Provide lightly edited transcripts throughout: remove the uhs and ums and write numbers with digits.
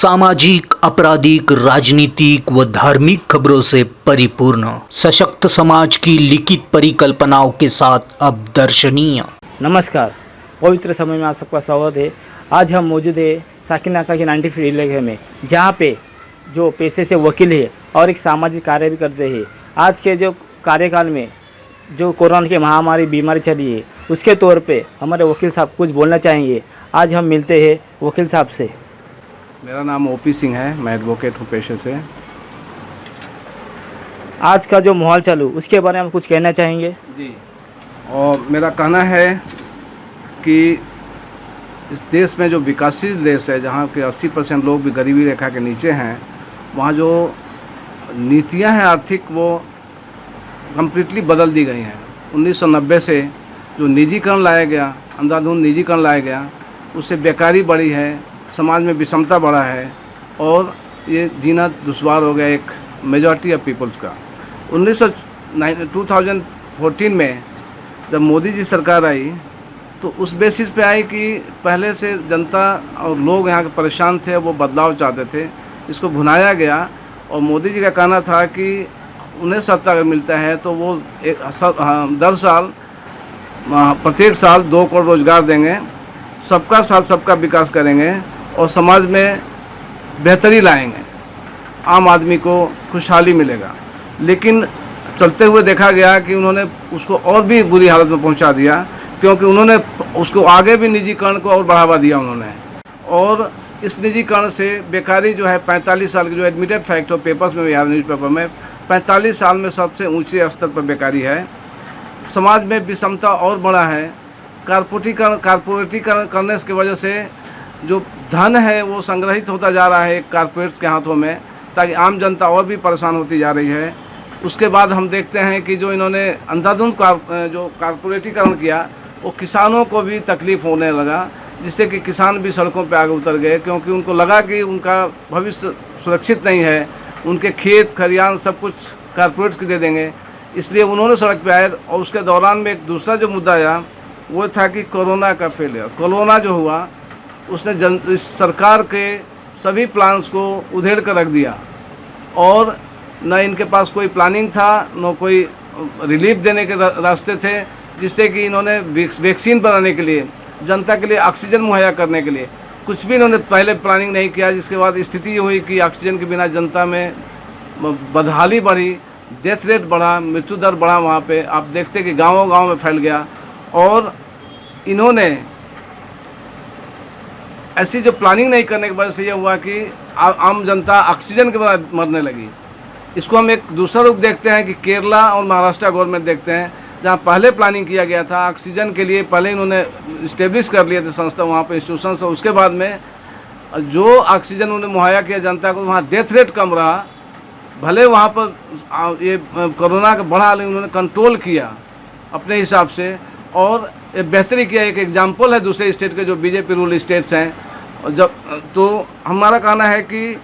सामाजिक, आपराधिक, राजनीतिक व धार्मिक खबरों से परिपूर्ण सशक्त समाज की लिखित परिकल्पनाओं के साथ अब दर्शनीय। नमस्कार, पवित्र समय में आप सबका स्वागत है। आज हम मौजूद है साकिनाका के 90 फीट इलाके में, जहाँ पे जो पेशे से वकील है और एक सामाजिक कार्य भी करते हैं। आज के जो कार्यकाल में जो कोरोना की महामारी बीमारी चली है, उसके तौर पे हमारे वकील साहब कुछ बोलना चाहेंगे। आज हम मिलते हैं वकील साहब से। मेरा नाम ओपी सिंह है, मैं एडवोकेट हूँ पेशे से। आज का जो माहौल चालू, उसके बारे में कुछ कहना चाहेंगे? जी, और मेरा कहना है कि इस देश में जो विकासशील देश है, जहाँ के 80% लोग भी गरीबी रेखा के नीचे हैं, वहाँ जो नीतियाँ हैं आर्थिक, वो कम्प्लीटली बदल दी गई हैं। 1990 से जो निजीकरण लाया गया, अंधाधुंध निजीकरण लाया गया, उससे बेकारी बढ़ी है, समाज में विषमता बढ़ा है और ये जीना दुश्वार हो गया एक मेजॉरिटी ऑफ पीपल्स का। 2014 में जब मोदी जी सरकार आई, तो उस बेसिस पे आई कि पहले से जनता और लोग यहाँ के परेशान थे, वो बदलाव चाहते थे, इसको भुनाया गया। और मोदी जी का कहना था कि उन्हें सत्ता अगर मिलता है तो वो दर साल प्रत्येक साल 2 करोड़ रोजगार देंगे, सबका साथ सबका विकास करेंगे और समाज में बेहतरी लाएंगे, आम आदमी को खुशहाली मिलेगा। लेकिन चलते हुए देखा गया कि उन्होंने उसको और भी बुरी हालत में पहुंचा दिया, क्योंकि उन्होंने उसको आगे भी निजीकरण को और बढ़ावा दिया उन्होंने। और इस निजीकरण से बेकारी जो है 45 साल की, जो एडमिटेड फैक्ट हो पेपर्स में, यार न्यूज़पेपर में, 45 साल में सबसे ऊंचे स्तर पर बेकारी है। समाज में विषमता और बढ़ा है। कारपोरेटीकरण करने की वजह से जो धन है वो संग्रहित होता जा रहा है कारपोरेट्स के हाथों में, ताकि आम जनता और भी परेशान होती जा रही है। उसके बाद हम देखते हैं कि जो इन्होंने अंधाधुंध जो कारपोरेटीकरण किया, वो किसानों को भी तकलीफ़ होने लगा, जिससे कि किसान भी सड़कों पे आगे उतर गए, क्योंकि उनको लगा कि उनका भविष्य सुरक्षित नहीं है, उनके खेत खलिहान सब कुछ कारपोरेट्स के दे देंगे, इसलिए उन्होंने सड़क पे आए। और उसके दौरान में एक दूसरा जो मुद्दा आया, वो था कि कोरोना का फेलियर। कोरोना जो हुआ, उसने इस सरकार के सभी प्लान्स को उधेड़ कर रख दिया, और न इनके पास कोई प्लानिंग था, न कोई रिलीफ देने के रास्ते थे, जिससे कि इन्होंने वैक्सीन बनाने के लिए, जनता के लिए ऑक्सीजन मुहैया करने के लिए कुछ भी इन्होंने पहले प्लानिंग नहीं किया। जिसके बाद स्थिति ये हुई कि ऑक्सीजन के बिना जनता में बदहाली बढ़ी, डेथ रेट बढ़ा, मृत्यु दर बढ़ा। वहाँ पे आप देखते कि गाँव-गाँव में फैल गया। और इन्होंने ऐसी जो प्लानिंग नहीं करने की वजह से ये हुआ कि आम जनता ऑक्सीजन के बिना मरने लगी। इसको हम एक दूसरा रूप देखते हैं कि केरला और महाराष्ट्र गवर्नमेंट देखते हैं, जहाँ पहले प्लानिंग किया गया था ऑक्सीजन के लिए, पहले इन्होंने इस्टेब्लिश कर लिए थे संस्था वहाँ पे, इंस्टीट्यूशन। उसके बाद में जो ऑक्सीजन उन्हें मुहैया किया जनता को, वहाँ डेथ रेट कम रहा। भले वहाँ पर ये कोरोना का बढ़ा, लेकिन उन्होंने कंट्रोल किया अपने हिसाब से और बेहतरी किया। एक एग्जाम्पल है दूसरे स्टेट के जो बीजेपी रूल स्टेट्स हैं। जब तो हमारा कहना है कि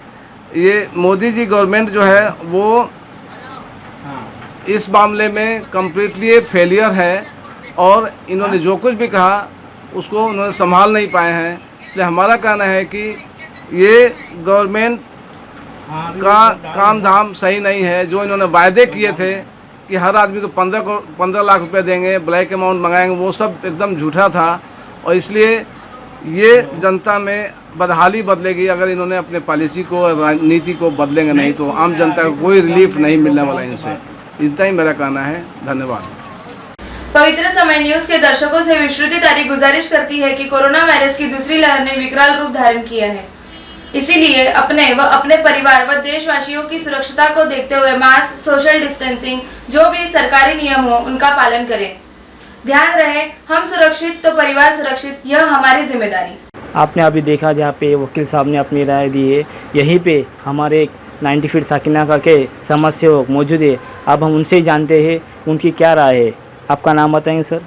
ये मोदी जी गवर्नमेंट जो है वो इस मामले में कम्प्लीटली फेलियर है, और इन्होंने जो कुछ भी कहा उसको उन्होंने संभाल नहीं पाए हैं। इसलिए हमारा कहना है कि ये गवर्नमेंट का काम धाम सही नहीं है। जो इन्होंने वायदे किए थे कि हर आदमी को 15 लाख रुपए देंगे, ब्लैक अमाउंट मंगाएंगे, वो सब एकदम झूठा था। और इसलिए ये जनता में बदहाली बदलेगी अगर इन्होंने अपने पॉलिसी को, नीति को बदलेंगे नहीं, तो आम जनता को कोई रिलीफ नहीं मिलने वाला इनसे। इतना ही मेरा कहना है। धन्यवाद। पवित्र समय न्यूज के दर्शकों से विश्रुति तारी गुजारिश करती है कि कोरोना वायरस की दूसरी लहर ने विकराल रूप धारण किया है, इसीलिए अपने व अपने परिवार व देशवासियों की सुरक्षता को देखते हुए मास्क, सोशल डिस्टेंसिंग, जो भी सरकारी नियम हो, उनका पालन करें। ध्यान रहे, हम सुरक्षित तो परिवार सुरक्षित, यह हमारी जिम्मेदारी। आपने अभी देखा जहाँ पे वकील साहब ने अपनी राय दी है। यहीं पे हमारे 90 फीट साकिनाका के समाज सेवक मौजूद है। अब हम उनसे ही जानते हैं उनकी क्या राय है। आपका नाम बताएंगे सर?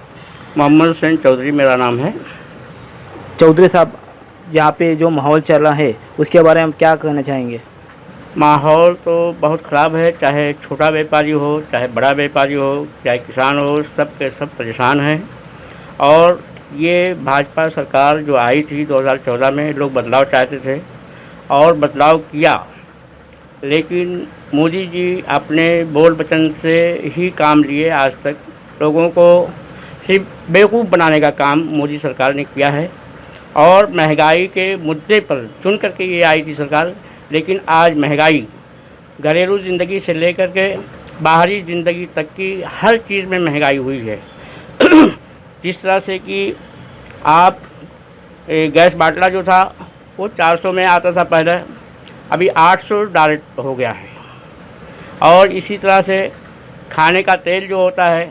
मोहम्मद हुसैन चौधरी मेरा नाम है। चौधरी साहब, जहाँ पे जो माहौल चल रहा है उसके बारे में क्या कहना चाहेंगे? माहौल तो बहुत ख़राब है, चाहे छोटा व्यापारी हो, चाहे बड़ा व्यापारी हो, चाहे किसान हो, सब के सब परेशान हैं। और ये भाजपा सरकार जो आई थी 2014 में, लोग बदलाव चाहते थे, और बदलाव किया, लेकिन मोदी जी अपने बोल वचन से ही काम लिए। आज तक लोगों को सिर्फ बेवकूफ़ बनाने का काम मोदी सरकार ने किया है। और महंगाई के मुद्दे पर चुन करके ये आई थी सरकार, लेकिन आज महंगाई घरेलू ज़िंदगी से लेकर के बाहरी ज़िंदगी तक की हर चीज़ में महंगाई हुई है। जिस तरह से कि आप गैस बाटला जो था वो 400 में आता था पहले, अभी 800 डायरेक्ट हो गया है। और इसी तरह से खाने का तेल जो होता है,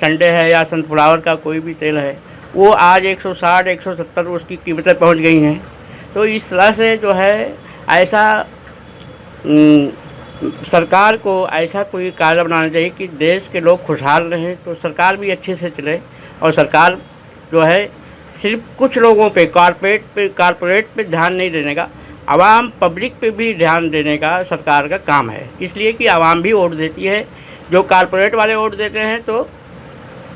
संडे है या सनफ्लावर का कोई भी तेल है, वो आज 160 170 उसकी कीमतें पहुंच गई हैं। तो इस तरह से जो है ऐसा सरकार को ऐसा कोई कार्य बनाना चाहिए कि देश के लोग खुशहाल रहें, तो सरकार भी अच्छे से चले। और सरकार जो है सिर्फ कुछ लोगों पे कारपोरेट पे ध्यान नहीं देने का, आवाम पब्लिक पे भी ध्यान देने का सरकार का काम है। इसलिए कि आवाम भी वोट देती है, जो कारपोरेट वाले वोट देते हैं तो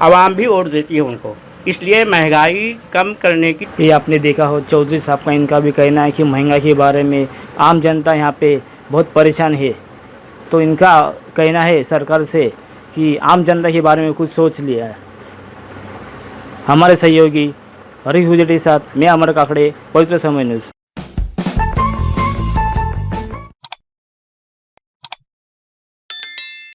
आवाम भी वोट देती है उनको। इसलिए महंगाई कम करने की ये आपने देखा हो, चौधरी साहब का इनका भी कहना है कि महंगाई के बारे में आम जनता यहाँ पे बहुत परेशान है। तो इनका कहना है सरकार से कि आम जनता के बारे में कुछ सोच लिया है। हमारे सहयोगी हरीश हुजड़े के साथ मैं अमर काकड़े, पवित्र समय न्यूज़।